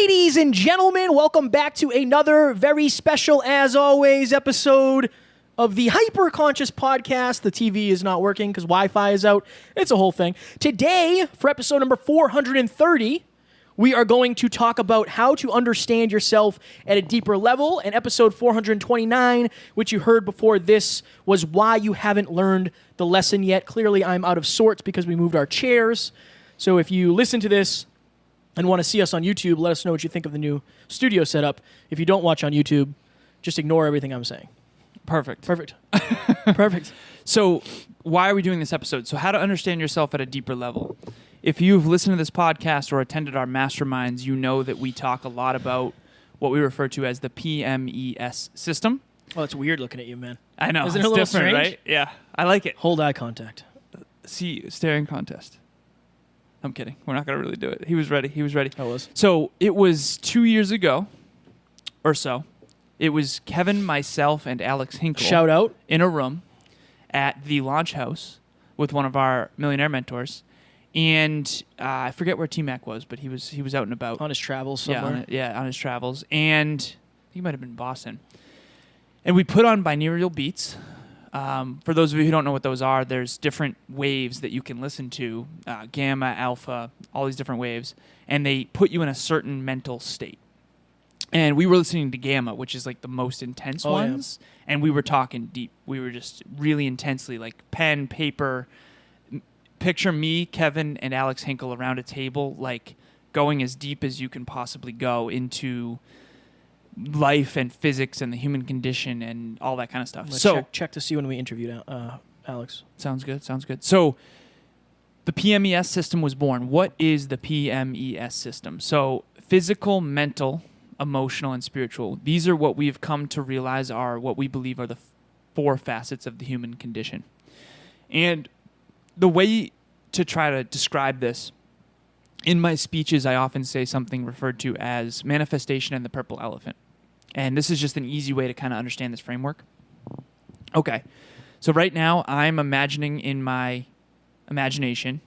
Ladies and gentlemen, welcome back to another very special, as always, episode of the Hyper Conscious Podcast. The TV is not working because Wi-Fi is out. It's a whole thing. Today, for episode number 430, we are going to talk about how to understand yourself at a deeper level. And episode 429, which you heard before this, was why you haven't learned the lesson yet. Clearly, I'm out of sorts because we moved our chairs. So if you listen to this and want to see us on YouTube, let us know what you think of the new studio setup. If you don't watch on YouTube, just ignore everything I'm saying. Perfect. Perfect. So why are we doing this episode? So how to understand yourself at a deeper level. If you've listened to this podcast or attended our masterminds, you know that we talk a lot about what we refer to as the PMES system. Oh, it's weird looking at you, man. I know. Isn't it's it a little different, strange? right? Yeah. I like it. Hold eye contact. See, staring contest. I'm kidding. We're not going to really do it. He was ready. I was. So it was 2 years ago or so. It was Kevin, myself, and Alex Hinkle. Shout out. In a room at the Launch House with one of our millionaire mentors. And I forget where T-Mac was, but he was out and about. On his travels somewhere. On his travels. And I think he might have been in Boston. And we put on binaural beats. For those of you who don't know what those are, there's different waves that you can listen to, gamma, alpha, all these different waves, and they put you in a certain mental state. And we were listening to gamma, which is like the most intense ones, and we were talking deep. We were just really intensely, like pen, paper. Picture me, Kevin, and Alex Hinkle around a table, like going as deep as you can possibly go into life and physics and the human condition and all that kind of stuff. So check to see when we interviewed Alex. Sounds good. So the PMES system was born. What is the PMES system? So physical, mental, emotional, and spiritual. These are what we've come to realize are what we believe are the four facets of the human condition. And the way to try to describe this, in my speeches, I often say something referred to as manifestation and the purple elephant. And this is just an easy way to kind of understand this framework. Okay. So right now, I'm imagining in my imagination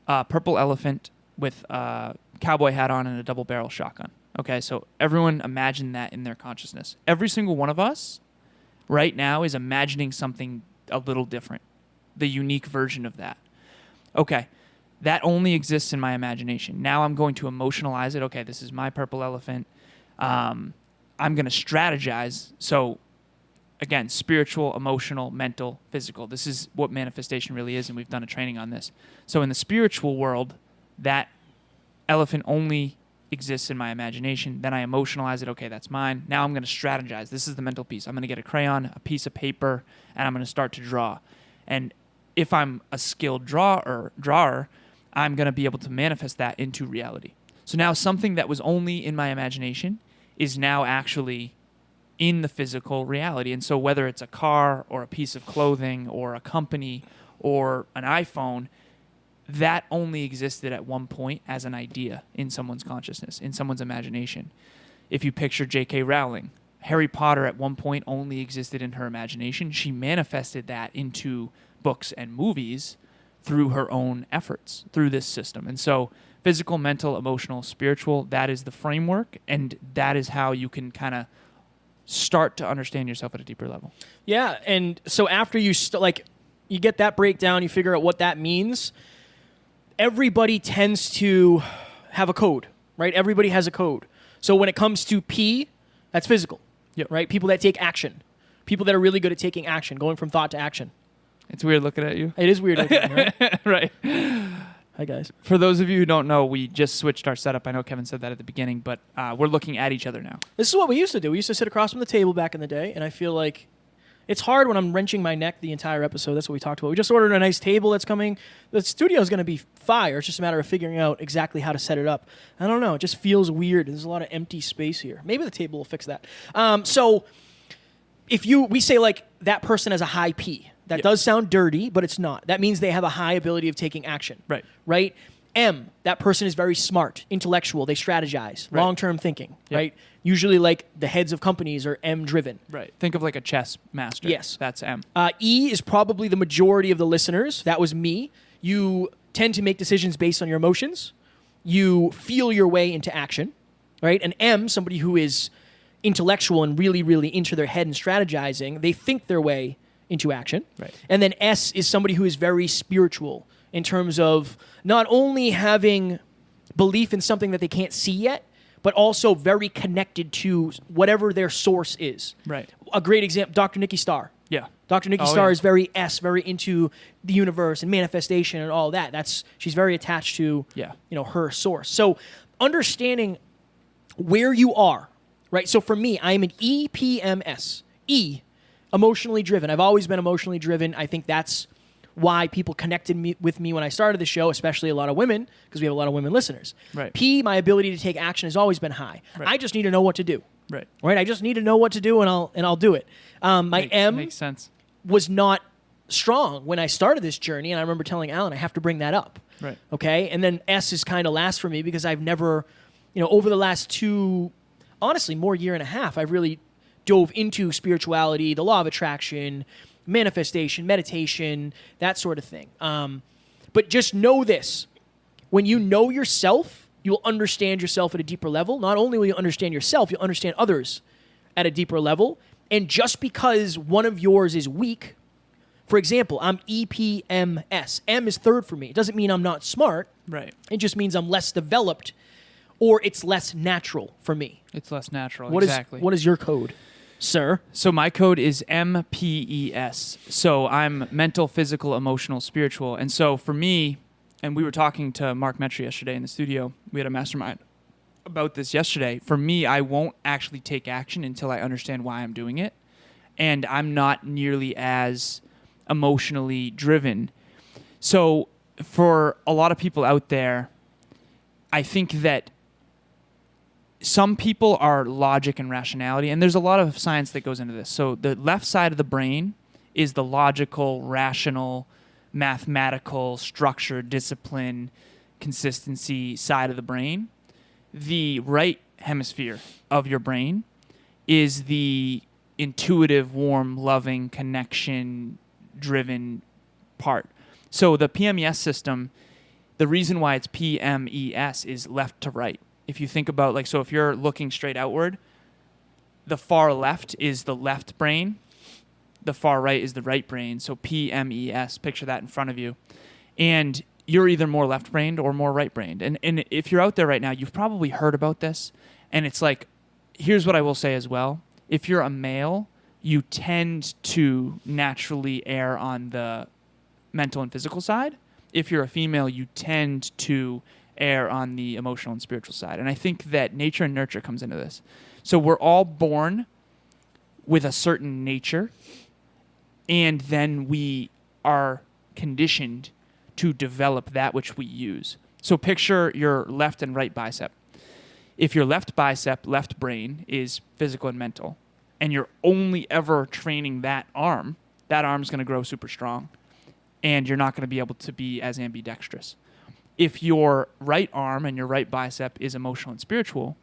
a purple elephant with a cowboy hat on and a double barrel shotgun. Okay, so everyone imagine that in their consciousness. Every single one of us right now is imagining something a little different, the unique version of that. Okay. That only exists in my imagination. Now I'm going to emotionalize it. Okay, this is my purple elephant. I'm going to strategize. So, again, spiritual, emotional, mental, physical. This is what manifestation really is, and we've done a training on this. So in the spiritual world, that elephant only exists in my imagination. Then I emotionalize it. Okay, that's mine. Now I'm going to strategize. This is the mental piece. I'm going to get a crayon, a piece of paper, and I'm going to start to draw. And if I'm a skilled drawer, I'm going to be able to manifest that into reality. So now something that was only in my imagination is now actually in the physical reality. And so whether it's a car or a piece of clothing or a company or an iPhone, that only existed at one point as an idea in someone's consciousness, in someone's imagination. If you picture J.K. Rowling, Harry Potter at one point only existed in her imagination. She manifested that into books and movies through her own efforts, through this system. And so physical, mental, emotional, spiritual, that is the framework, and that is how you can kind of start to understand yourself at a deeper level. Yeah, and so after you you get that breakdown, you figure out what that means, everybody tends to have a code, right? Everybody has a code. So when it comes to P, that's physical, right? People that take action. People that are really good at taking action, going from thought to action. It's weird looking at you. It is weird looking at me, right? Right. Hi, guys. For those of you who don't know, we just switched our setup. I know Kevin said that at the beginning, but we're looking at each other now. This is what we used to do. We used to sit across from the table back in the day, and I feel like it's hard when I'm wrenching my neck the entire episode. That's what we talked about. We just ordered a nice table that's coming. The studio is going to be fire. It's just a matter of figuring out exactly how to set it up. I don't know. It just feels weird. There's a lot of empty space here. Maybe the table will fix that. So if we say like that person has a high P. That does sound dirty, but it's not. That means they have a high ability of taking action. Right? M, that person is very smart, intellectual. They strategize, long-term thinking, right? Usually like the heads of companies are M-driven. Right. Think of like a chess master. Yes. That's M. E is probably the majority of the listeners. That was me. You tend to make decisions based on your emotions. You feel your way into action. right? An M, somebody who is intellectual and really, really into their head and strategizing, they think their way into action. Right. And then S is somebody who is very spiritual in terms of not only having belief in something that they can't see yet, but also very connected to whatever their source is. Right. A great example, Dr. Nikki Starr. Yeah. Dr. Nikki Starr is very very into the universe and manifestation and all that. She's very attached to her source. So understanding where you are, right? So for me, I am an EPMS. E, emotionally driven. I've always been emotionally driven. I think that's why people connected with me when I started the show, especially a lot of women, because we have a lot of women listeners. Right. P, my ability to take action has always been high. Right. I just need to know what to do. Right. Right. I just need to know what to do, and I'll do it. My M makes sense. was not strong when I started this journey, and I remember telling Alan I have to bring that up. Right. Okay. And then S is kind of last for me because I've never, over the last more year and a half, I've really dove into spirituality, the law of attraction, manifestation, meditation, that sort of thing. But just know this. When you know yourself, you'll understand yourself at a deeper level. Not only will you understand yourself, you'll understand others at a deeper level. And just because one of yours is weak, for example, I'm EPMS. M is third for me. It doesn't mean I'm not smart. Right. It just means I'm less developed or it's less natural for me. It's less natural. What exactly. What is your code, sir? So my code is MPES. So I'm mental, physical, emotional, spiritual. And so for me, and we were talking to Mark Metry yesterday in the studio. We had a mastermind about this yesterday. For me, I won't actually take action until I understand why I'm doing it. And I'm not nearly as emotionally driven. So for a lot of people out there, I think that some people are logic and rationality, and there's a lot of science that goes into this. So the left side of the brain is the logical, rational, mathematical, structure, discipline, consistency side of the brain. The right hemisphere of your brain is the intuitive, warm, loving, connection-driven part. So the PMES system, the reason why it's PMES is left to right. If you think about, so if you're looking straight outward, the far left is the left brain, the far right is the right brain. So PMES, picture that in front of you. And you're either more left-brained or more right-brained. And if you're out there right now, you've probably heard about this. And it's like, here's what I will say as well. If you're a male, you tend to naturally err on the mental and physical side. If you're a female, you tend to err on the emotional and spiritual side. And I think that nature and nurture comes into this. So we're all born with a certain nature, and then we are conditioned to develop that which we use. So picture your left and right bicep. If your left bicep, left brain is physical and mental, and you're only ever training that arm's going to grow super strong, and you're not going to be able to be as ambidextrous. If your right arm and your right bicep is emotional and spiritual,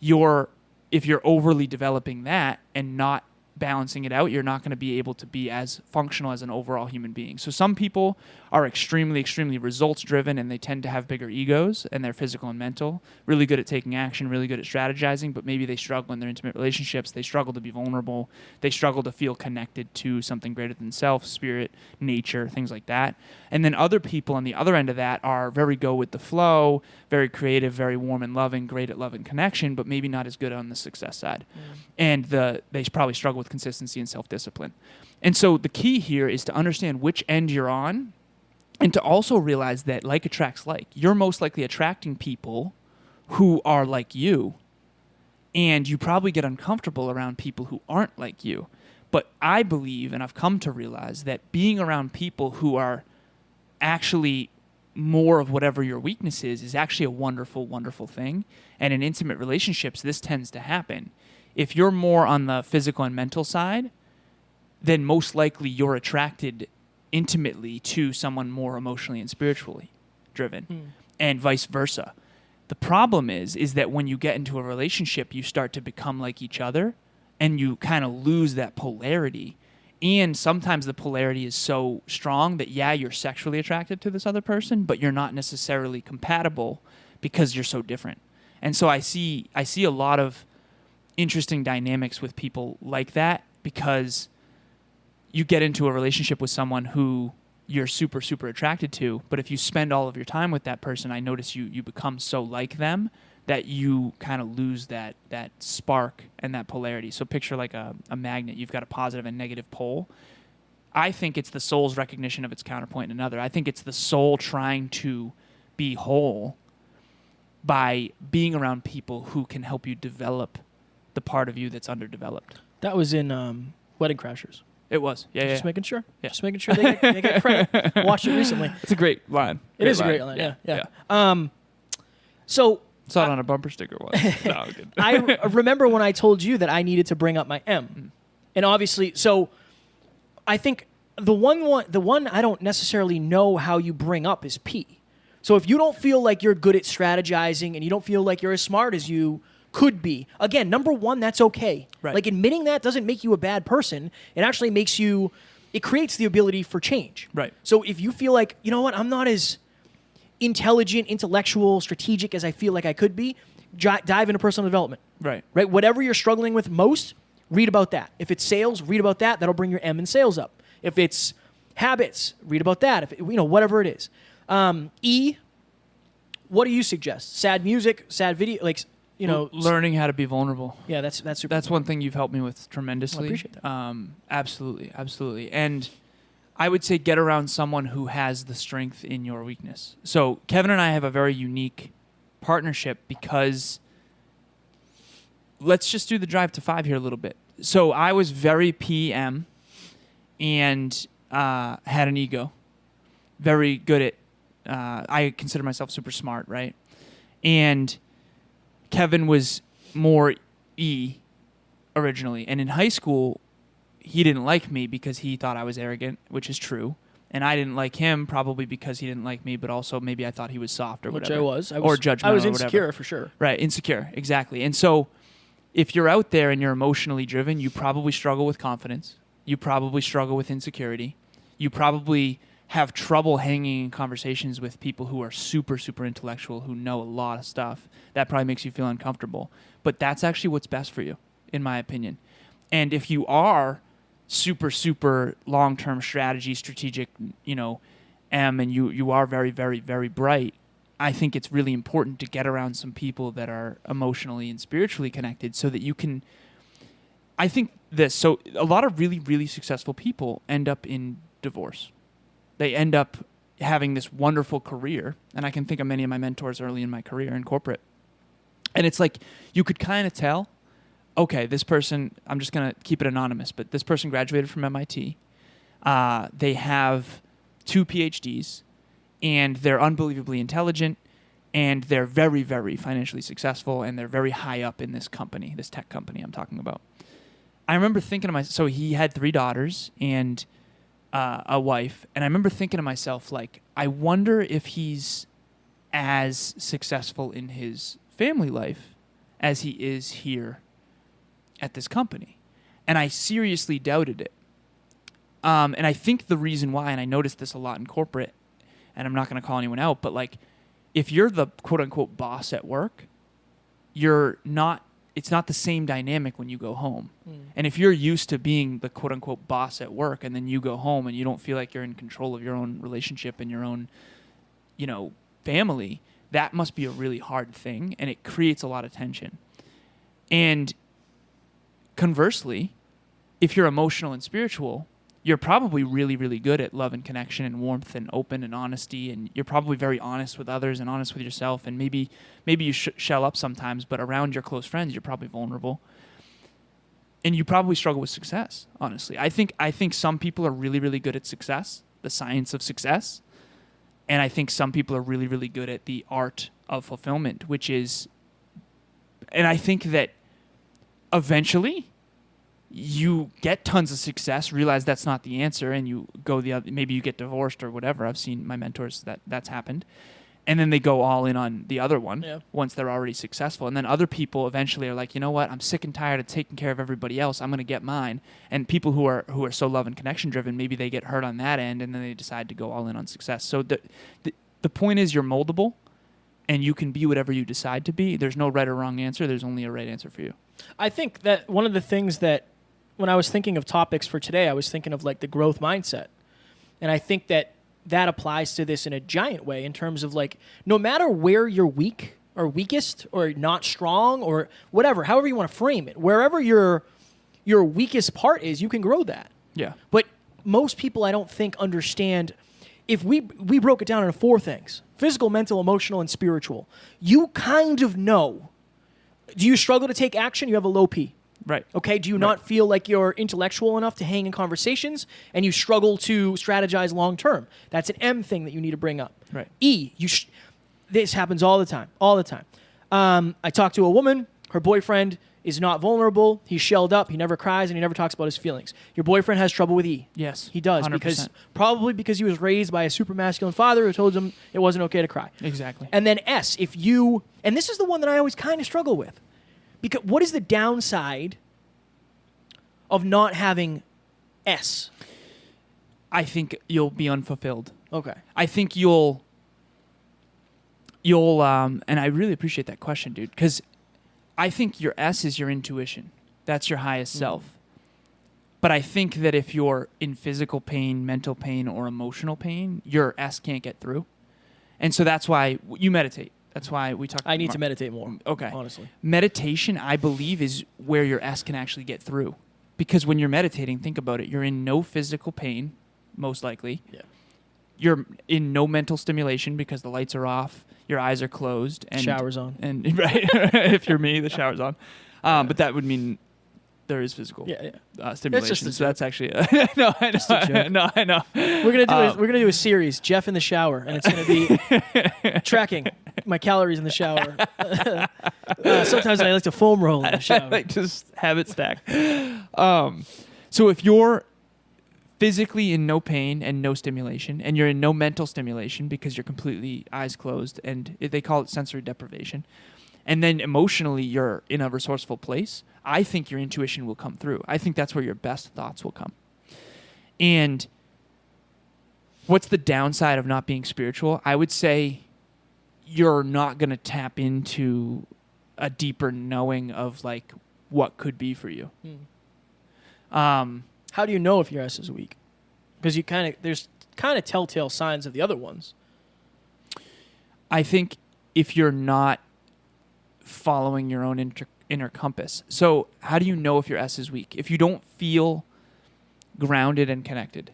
if you're overly developing that and not balancing it out, you're not going to be able to be as functional as an overall human being. So some people are extremely, extremely results driven, and they tend to have bigger egos, and they're physical and mental, really good at taking action, really good at strategizing, but maybe they struggle in their intimate relationships. They struggle to be vulnerable. They struggle to feel connected to something greater than self, spirit, nature, things like that. And then other people on the other end of that are very go with the flow, very creative, very warm and loving, great at love and connection, but maybe not as good on the success side. And they probably struggle with consistency and self-discipline. And so the key here is to understand which end you're on, and to also realize that like attracts like. You're most likely attracting people who are like you, and you probably get uncomfortable around people who aren't like you. But I believe, and I've come to realize, that being around people who are actually more of whatever your weakness is actually a wonderful, wonderful thing. And in intimate relationships, this tends to happen. If you're more on the physical and mental side, then most likely you're attracted intimately to someone more emotionally and spiritually driven, and vice versa. The problem is that when you get into a relationship, you start to become like each other, and you kind of lose that polarity. And sometimes the polarity is so strong that, you're sexually attracted to this other person, but you're not necessarily compatible because you're so different. And so I see a lot of interesting dynamics with people like that, because you get into a relationship with someone who you're super, super attracted to, but if you spend all of your time with that person, I notice you become so like them that you kind of lose that spark and that polarity. So picture like a magnet. You've got a positive and negative pole. I think it's the soul's recognition of its counterpoint in another. I think it's the soul trying to be whole by being around people who can help you develop the part of you that's underdeveloped. That was in Wedding Crashers. It was. Yeah, Just making sure. Yeah. Just making sure they get credit. Watched it recently. It's a great line. It is a great line. Yeah. So saw it on a bumper sticker once. No, good. I remember when I told you that I needed to bring up my M. And obviously, so I think the one I don't necessarily know how you bring up is P. So if you don't feel like you're good at strategizing and you don't feel like you're as smart as you could be, again, number one, that's okay. Right. Like admitting that doesn't make you a bad person. It actually it creates the ability for change. Right. So if you feel like, you know what, I'm not as intelligent, intellectual, strategic as I feel like I could be, dive into personal development. Right. Right. Whatever you're struggling with most, read about that. If it's sales, read about that. That'll bring your M in sales up. If it's habits, read about that. If whatever it is. E, what do you suggest? Sad music, sad video, like learning how to be vulnerable. Yeah, that's super. That's one thing you've helped me with tremendously. I appreciate that. Absolutely. And I would say get around someone who has the strength in your weakness. So Kevin and I have a very unique partnership because let's just do the drive to 5 here a little bit. So I was very PM and had an ego. Very good at, I consider myself super smart, right? And Kevin was more E originally. And in high school, he didn't like me because he thought I was arrogant, which is true. And I didn't like him probably because he didn't like me, but also maybe I thought he was soft or whatever. Which I was. Or judgmental I was or insecure whatever. for sure. Right, insecure, exactly. And so if you're out there and you're emotionally driven, you probably struggle with confidence. You probably struggle with insecurity. You probably have trouble hanging in conversations with people who are super, super intellectual, who know a lot of stuff. That probably makes you feel uncomfortable. But that's actually what's best for you, in my opinion. And if you are super, super long-term strategy, strategic, M, and you are very, very, very bright, I think it's really important to get around some people that are emotionally and spiritually connected so that you can... I think this. So a lot of really, really successful people end up in divorce. They end up having this wonderful career. And I can think of many of my mentors early in my career in corporate. And it's like you could kind of tell, okay, this person, I'm just going to keep it anonymous, but this person graduated from MIT. They have 2 PhDs, and they're unbelievably intelligent, and they're very, very financially successful, and they're very high up in this company, this tech company I'm talking about. I remember thinking to myself, so he had 3 daughters and a wife, and I remember thinking to myself, like, I wonder if he's as successful in his family life as he is here at this company. And I seriously doubted it. And I think the reason why, and I noticed this a lot in corporate, and I'm not going to call anyone out, but like, if you're the quote-unquote boss at work, it's not the same dynamic when you go home. And if you're used to being the quote-unquote boss at work, and then you go home and you don't feel like you're in control of your own relationship and your own, family, that must be a really hard thing, and it creates a lot of tension. And conversely, if you're emotional and spiritual, you're probably really, really good at love and connection and warmth and open and honesty, and you're probably very honest with others and honest with yourself, and maybe you shell up sometimes, but around your close friends, you're probably vulnerable. And you probably struggle with success, honestly. I think some people are really, really good at success, the science of success, and I think some people are really, really good at the art of fulfillment, which is, and I think that eventually you get tons of success, realize that's not the answer, and you go the other, maybe you get divorced or whatever. I've seen my mentors that's happened. And then they go all in on the other one once they're already successful. And then other people eventually are like, you know what? I'm sick and tired of taking care of everybody else. I'm going to get mine. And people who are so love and connection driven, maybe they get hurt on that end, and then they decide to go all in on success. So the point is you're moldable, and you can be whatever you decide to be. There's no right or wrong answer. There's only a right answer for you. I think that one of the things that when I was thinking of topics for today, I was thinking of like the growth mindset. And I think that applies to this in a giant way in terms of like, no matter where you're weak or weakest or not strong or whatever, however you want to frame it, wherever your weakest part is, you can grow that. Yeah. But most people, I don't think, understand. If we broke it down into 4 things: physical, mental, emotional, and spiritual. You kind of know. Do you struggle to take action? You have a low P. Right. Okay. Do you not feel like you're intellectual enough to hang in conversations, and you struggle to strategize long term? That's an M thing that you need to bring up. Right. E. This happens all the time. All the time. I talked to a woman. Her boyfriend is not vulnerable. He's shelled up. He never cries, and he never talks about his feelings. Your boyfriend has trouble with E. Yes. He does 100%. Probably because he was raised by a super masculine father who told him it wasn't okay to cry. Exactly. And then S, and this is the one that I always kind of struggle with. Because what is the downside of not having S? I think you'll be unfulfilled. Okay. I think you'll and I really appreciate that question, dude, because I think your S is your intuition. That's your highest self. But I think that if you're in physical pain, mental pain, or emotional pain, your S can't get through. And so that's why you meditate. That's why we talk. I need to meditate more. Okay. Honestly. Meditation, I believe, is where your S can actually get through. Because when you're meditating, think about it, you're in no physical pain, most likely. Yeah. You're in no mental stimulation because the lights are off, your eyes are closed, and Shower's on. And right, if you're me, the shower's on. But that would mean there is physical stimulation. So that's actually no, I know. Just a joke. No, I know. We're gonna do a series, Jeff in the shower, and it's gonna be tracking my calories in the shower. Sometimes I like to foam roll in the shower. Like just have it stacked. So if you're physically in no pain and no stimulation, and you're in no mental stimulation because you're completely eyes closed, and they call it sensory deprivation, and then emotionally you're in a resourceful place, I think your intuition will come through. I think that's where your best thoughts will come. And what's the downside of not being spiritual? I would say you're not going to tap into a deeper knowing of like what could be for you. How do you know if your S is weak? Because there's kind of telltale signs of the other ones. I think if you're not following your own inner compass. So how do you know if your S is weak? If you don't feel grounded and connected.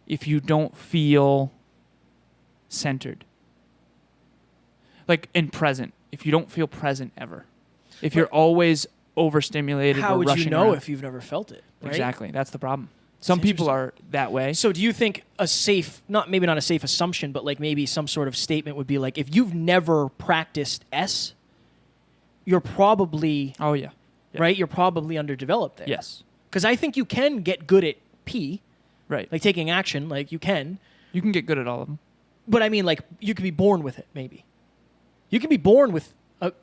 If you don't feel centered. Like and present. If you don't feel present ever. If you're always overstimulated how or would rushing you know around. if you've never felt it? Right? Exactly. That's the problem. Some people are that way. So do you think maybe not a safe assumption, but like maybe some sort of statement would be like, if you've never practiced S, you're probably right. You're probably underdeveloped there. Yes. Because I think you can get good at P, right? Like taking action. Like you can. You can get good at all of them. But I mean, like you can be born with it. Maybe you can be born with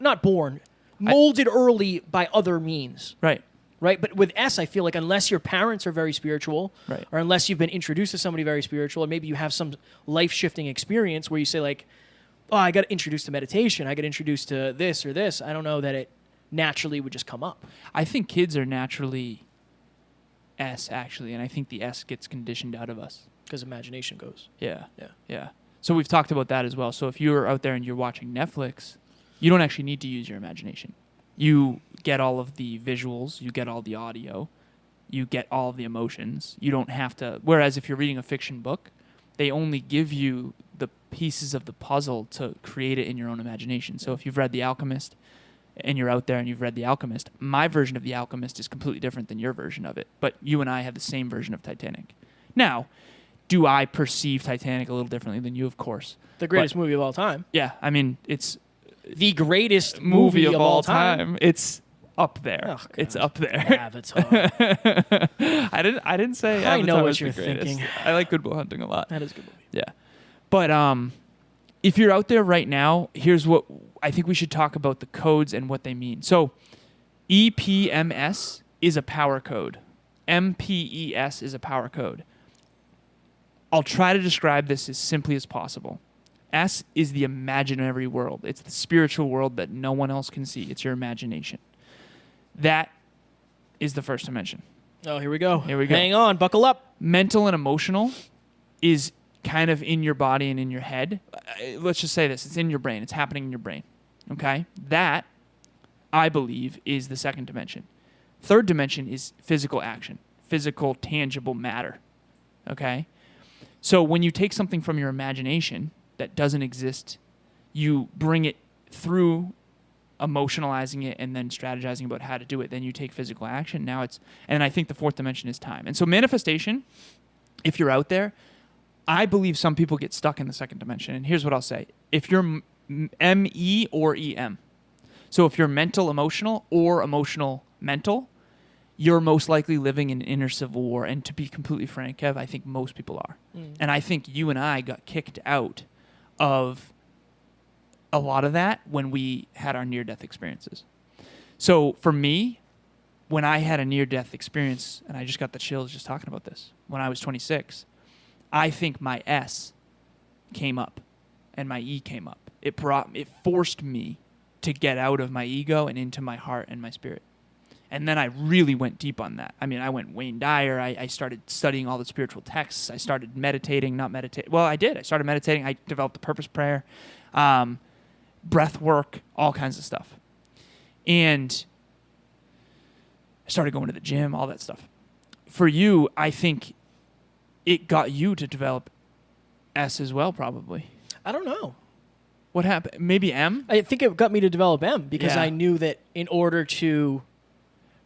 not born, molded early by other means. Right. Right, but with S, I feel like unless your parents are very spiritual, right, or unless you've been introduced to somebody very spiritual, or maybe you have some life-shifting experience where you say like, oh, I got introduced to meditation, I got introduced to this or this, I don't know that it naturally would just come up. I think kids are naturally S, actually, and I think the S gets conditioned out of us. Because imagination goes. Yeah. So we've talked about that as well. So if you're out there and you're watching Netflix, you don't actually need to use your imagination. You get all of the visuals, you get all the audio, you get all of the emotions. You don't have to. Whereas if you're reading a fiction book, they only give you the pieces of the puzzle to create it in your own imagination. So if you've read The Alchemist and you're out there and you've read The Alchemist, my version of The Alchemist is completely different than your version of it. But you and I have the same version of Titanic. Now, do I perceive Titanic a little differently than you? Of course. The greatest movie of all time. Yeah, I mean, it's the greatest movie of all time. It's up there. Oh, it's up there. Avatar. I didn't say I Avatar know what was you're the greatest. thinking. I like Good Will Hunting a lot. That is a good movie. Yeah. But if you're out there right now, here's what I think we should talk about: the codes and what they mean. So EPMS is a power code. MPES is a power code. I'll try to describe this as simply as possible. S is the imaginary world. It's the spiritual world that no one else can see. It's your imagination. That is the first dimension. Oh, here we go. Here we go. Hang on, buckle up. Mental and emotional is kind of in your body and in your head. Let's just say this. It's in your brain. It's happening in your brain. Okay? That, I believe, is the second dimension. Third dimension is physical action, physical, tangible matter. Okay? So when you take something from your imagination that doesn't exist, you bring it through emotionalizing it and then strategizing about how to do it. Then you take physical action. Now it's, and I think the fourth dimension is time. And so manifestation, if you're out there, I believe some people get stuck in the second dimension. And here's what I'll say. If you're ME or EM, so if you're mental, emotional, or emotional, mental, you're most likely living in inner civil war. And to be completely frank, Kev, I think most people are. And I think you and I got kicked out of a lot of that when we had our near-death experiences. So for me, when I had a near-death experience, and I just got the chills just talking about this, when I was 26, I think my S came up and my E came up. It forced me to get out of my ego and into my heart and my spirit. And then I really went deep on that. I mean, I went Wayne Dyer. I started studying all the spiritual texts. I started meditating, Well, I did. I started meditating. I developed the purpose prayer, breath work, all kinds of stuff. And I started going to the gym, all that stuff. For you, I think it got you to develop S as well, probably. I don't know. What happened? Maybe M? I think it got me to develop M because Yeah. I knew that in order to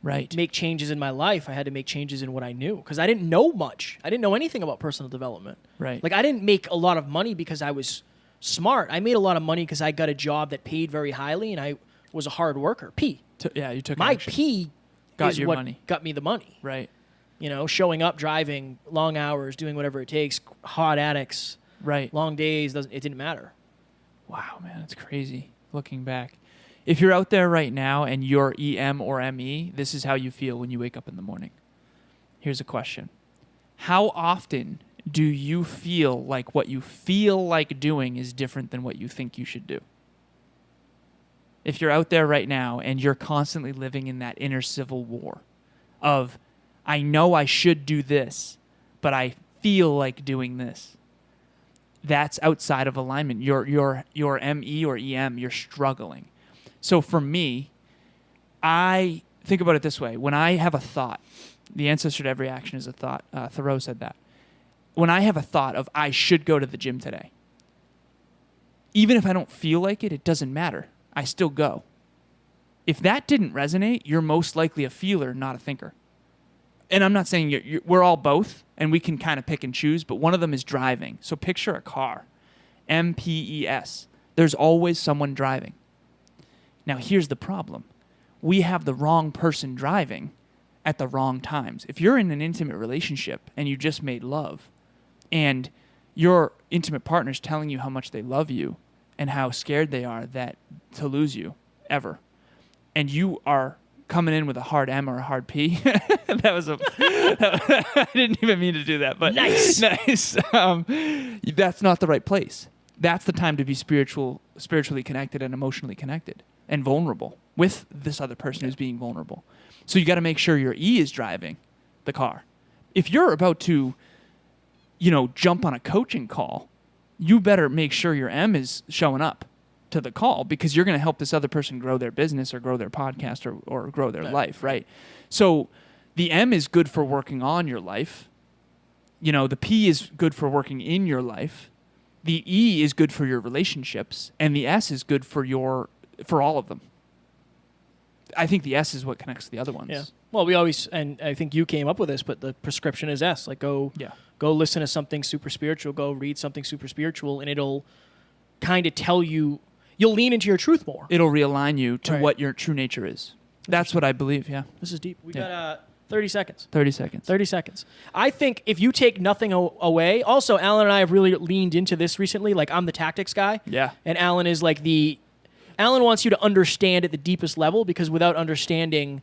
Right. make changes in my life, I had to make changes in what I knew because I didn't know much. I didn't know anything about personal development. Right. Like I didn't make a lot of money because I was smart. I made a lot of money because I got a job that paid very highly and I was a hard worker. P. You took My action. P Got is your what money. got me the money. Right. You know, showing up, driving, long hours, doing whatever it takes, hot addicts, Right. long days, it didn't matter. Wow, man, it's crazy looking back. If you're out there right now and you're EM or ME, this is how you feel when you wake up in the morning. Here's a question. How often do you feel like what you feel like doing is different than what you think you should do? If you're out there right now and you're constantly living in that inner civil war of, I know I should do this, but I feel like doing this. That's outside of alignment. You're ME or EM, you're struggling. So for me, I think about it this way. When I have a thought, the ancestor to every action is a thought. Thoreau said that. When I have a thought of I should go to the gym today, even if I don't feel like it, it doesn't matter. I still go. If that didn't resonate, you're most likely a feeler, not a thinker. And I'm not saying we're all both, and we can kind of pick and choose, but one of them is driving. So picture a car, MPES. There's always someone driving. Now, here's the problem. We have the wrong person driving at the wrong times. If you're in an intimate relationship and you just made love, and your intimate partner's telling you how much they love you and how scared they are to lose you ever, and you are coming in with a hard M or a hard P. I didn't even mean to do that, but Nice. That's not the right place. That's the time to be spiritually connected and emotionally connected and vulnerable with this other person who's being vulnerable. So you got to make sure your E is driving the car. If you're about to, jump on a coaching call, you better make sure your M is showing up to the call because you're going to help this other person grow their business or grow their podcast or grow their life, right? So the M is good for working on your life. The P is good for working in your life. The E is good for your relationships, and the S is good for all of them. I think the S is what connects the other ones. Yeah. Well, we always, and I think you came up with this, but the prescription is S. Like go listen to something super spiritual, go read something super spiritual, and it'll kind of tell you, you'll lean into your truth more. It'll realign you to what your true nature is. That's what I believe, yeah. This is deep. We got 30 seconds. 30 seconds. 30 seconds. I think if you take nothing away, also Alan and I have really leaned into this recently. Like I'm the tactics guy. Yeah. And Alan is like Alan wants you to understand at the deepest level because without understanding,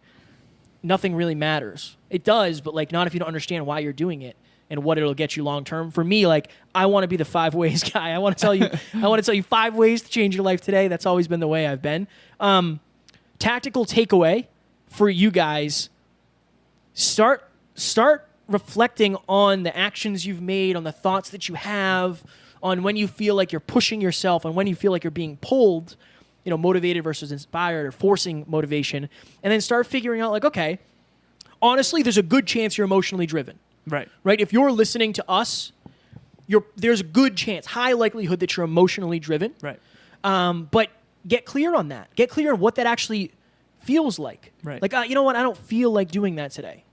nothing really matters. It does, but like not if you don't understand why you're doing it. and what it'll get you long term. For me, like, I want to be the 5 ways guy. I want to tell you 5 ways to change your life today. That's always been the way I've been. Tactical takeaway for you guys: start reflecting on the actions you've made, on the thoughts that you have, on when you feel like you're pushing yourself, on when you feel like you're being pulled, motivated versus inspired, or forcing motivation, and then start figuring out, like, okay, honestly, there's a good chance you're emotionally driven. Right. Right? If you're listening to us, there's a good chance, high likelihood that you're emotionally driven. Right. But get clear on that. Get clear on what that actually feels like. Right. Like, you know what? I don't feel like doing that today.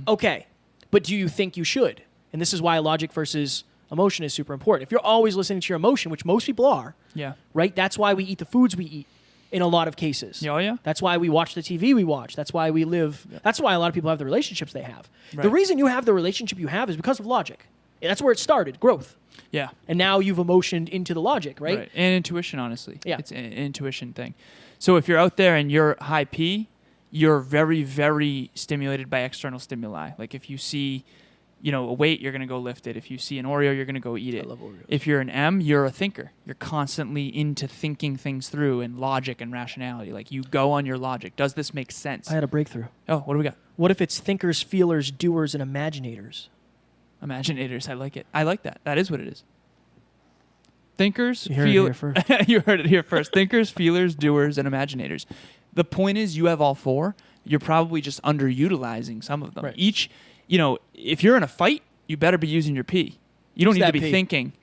Okay. But do you think you should? And this is why logic versus emotion is super important. If you're always listening to your emotion, which most people are, Yeah. right? That's why we eat the foods we eat in a lot of cases. Oh, yeah. That's why we watch the TV we watch. That's why we live. Yeah. That's why a lot of people have the relationships they have. Right. The reason you have the relationship you have is because of logic. And that's where it started, growth. Yeah. And now you've emotioned into the logic, right? And intuition, honestly. Yeah. It's an intuition thing. So if you're out there and you're high P, you're very, very stimulated by external stimuli. Like if you see, a weight, you're going to go lift it. If you see an Oreo, you're going to go eat it. I love Oreos. If you're an M, you're a thinker. You're constantly into thinking things through and logic and rationality. Like you go on your logic. Does this make sense? I had a breakthrough. Oh, what do we got? What if it's thinkers, feelers, doers, and imaginators? Imaginators. I like it. I like that. That is what it is. Thinkers, You heard it here first. You heard it here first. Thinkers, feelers, doers, and imaginators. The point is, you have all 4. You're probably just underutilizing some of them. Right. Each, if you're in a fight, you better be using your P. You don't Use need to that be P. thinking,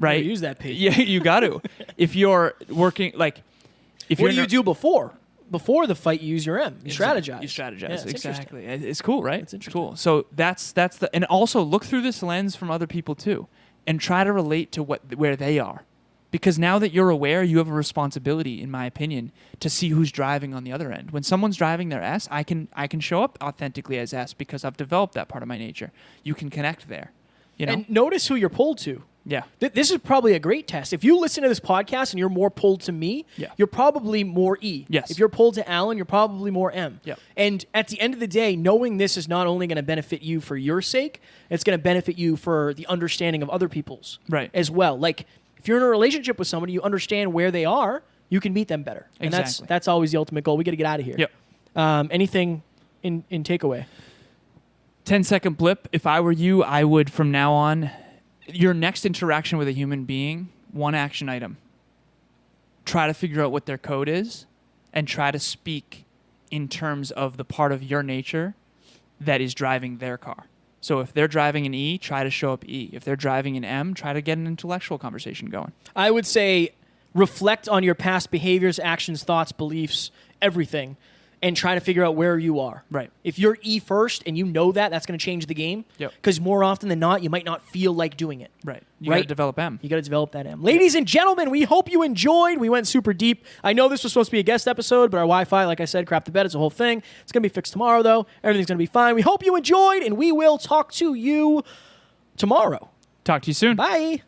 right? Use that P. Yeah, you got to. If you're working, like, if What you're do you do before? Before the fight, you use your M. You strategize. You strategize. Yeah, it's exactly. It's cool, right? It's interesting. Cool. So that's the, and also look through this lens from other people too, and try to relate to where they are, because now that you're aware, you have a responsibility, in my opinion, to see who's driving on the other end. When someone's driving their S, I can show up authentically as S because I've developed that part of my nature. You can connect there, And notice who you're pulled to. Yeah. This is probably a great test. If you listen to this podcast and you're more pulled to me, Yeah. you're probably more E. Yes. If you're pulled to Alan, you're probably more M. Yeah. And at the end of the day, knowing this is not only going to benefit you for your sake, it's going to benefit you for the understanding of other people's Right. as well. Like, if you're in a relationship with somebody, you understand where they are, you can meet them better. And Exactly. that's always the ultimate goal. We got to get out of here. Yep. Anything in takeaway? 10-second blip. If I were you, I would, from now on, your next interaction with a human being, one action item. Try to figure out what their code is and try to speak in terms of the part of your nature that is driving their car. So if they're driving an E, try to show up E. If they're driving an M, try to get an intellectual conversation going. I would say reflect on your past behaviors, actions, thoughts, beliefs, everything, and try to figure out where you are. Right. If you're E first and you know that, that's going to change the game. Yep. Because more often than not, you might not feel like doing it. Right. You got to develop M. You got to develop that M. Ladies and gentlemen, we hope you enjoyed. We went super deep. I know this was supposed to be a guest episode, but our Wi-Fi, like I said, crapped the bed. It's a whole thing. It's going to be fixed tomorrow, though. Everything's going to be fine. We hope you enjoyed, and we will talk to you tomorrow. Talk to you soon. Bye.